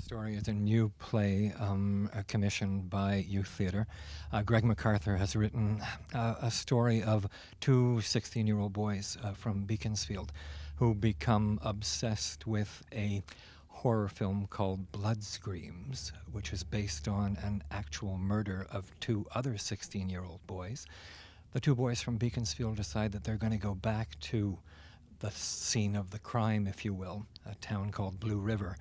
story is a new play commissioned by Youtheatre. Greg MacArthur has written a story of two 16-year-old boys from Beaconsfield who become obsessed with a horror film called Blood Screams, which is based on an actual murder of two other 16-year-old boys. The two boys from Beaconsfield decide that they're going to go back to the scene of the crime, if you will, a town called Blue River,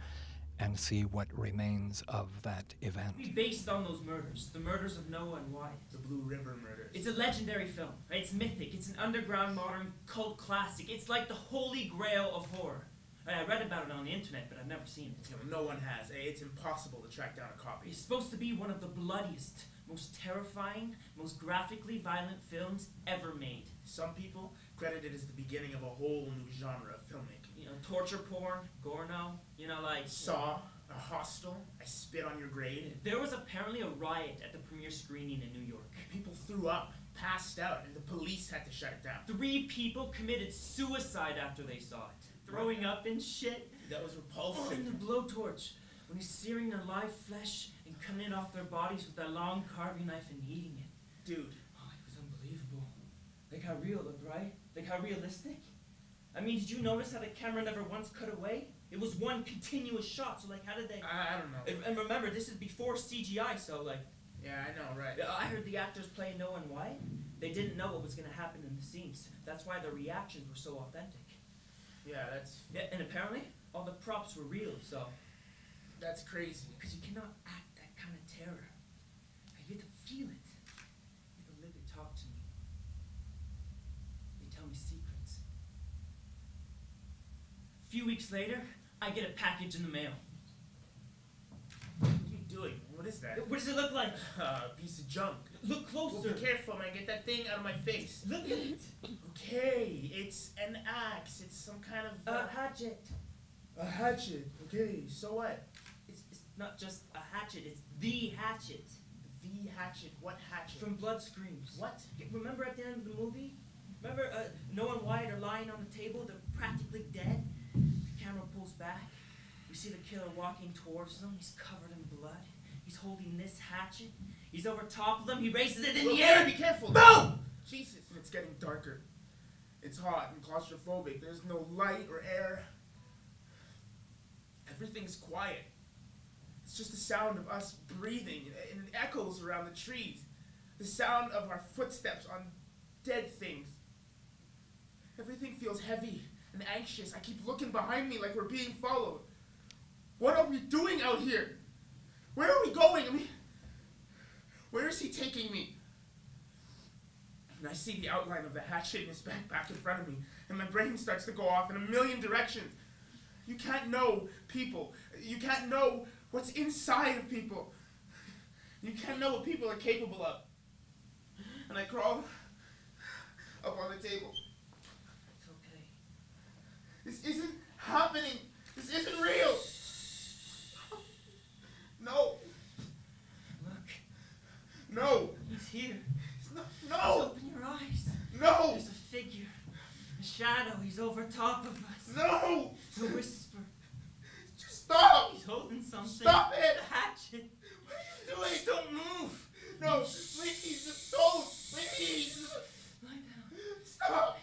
and see what remains of that event. It's based on those murders, the murders of Noah and Wyatt. The Blue River murders. It's a legendary film, right? It's mythic, it's an underground modern cult classic. It's like the holy grail of horror. I read about it on the internet, but I've never seen it. Yeah, well, no one has. It's impossible to track down a copy. It's supposed to be one of the bloodiest, most terrifying, most graphically violent films ever made. Some people credit it as the beginning of a whole new genre of filmmaking. You know, torture porn, Gorno, you know, like... Saw, A Hostel, I Spit on Your Grave. There was apparently a riot at the premiere screening in New York. People threw up, passed out, and the police had to shut it down. 3 people committed suicide after they saw it. Throwing up and shit. That was repulsive. Oh, and the blowtorch. When he's searing their live flesh and cutting it off their bodies with that long carving knife and eating it. Dude. Oh, it was unbelievable. Like how real it looked, right? Like how realistic? I mean, did you notice how the camera never once cut away? It was one continuous shot, so like how did they... I don't know. And remember, this is before CGI, so like... Yeah, I know, right. I heard the actors playing Noah and Wyatt. They didn't know what was going to happen in the scenes. That's why their reactions were so authentic. Yeah, that's... Yeah, and apparently, all the props were real, so... That's crazy. Because you cannot act that kind of terror. You have to feel it. You have to live it, talk to me. They tell me secrets. A few weeks later, I get a package in the mail. What are you doing? What is that? What does it look like? A piece of junk. Look closer. Well, be careful, man. Get that thing out of my face. Look at it. Okay, it's an axe. It's some kind of... A hatchet. A hatchet. Okay, so what? It's not just a hatchet, it's the hatchet. The hatchet? What hatchet? From Blood Screams. What? Remember at the end of the movie? Remember Noah and Wyatt are lying on the table, they're practically dead. The camera pulls back. We see the killer walking towards them. He's covered in blood. He's holding this hatchet. He's over top of them. He raises it in the air. Be careful. Boom! Jesus, and it's getting darker. It's hot and claustrophobic. There's no light or air. Everything's quiet. It's just the sound of us breathing, and it echoes around the trees. The sound of our footsteps on dead things. Everything feels heavy and anxious. I keep looking behind me like we're being followed. What are we doing out here? Where are we going? I mean, where is he taking me? And I see the outline of the hatchet in his back in front of me, and my brain starts to go off in a million directions. You can't know people. You can't know what's inside of people. You can't know what people are capable of. And I crawl up on the table. It's okay. This isn't happening. This isn't real. No. Look. No. He's here. No. Just open your eyes. No. There's a figure. A shadow. He's over top of us. No. It's a whisper. Just stop. He's holding something. Stop it. A hatchet. What are you doing? Just don't move. No, please, just don't. Please. Lie down. Stop.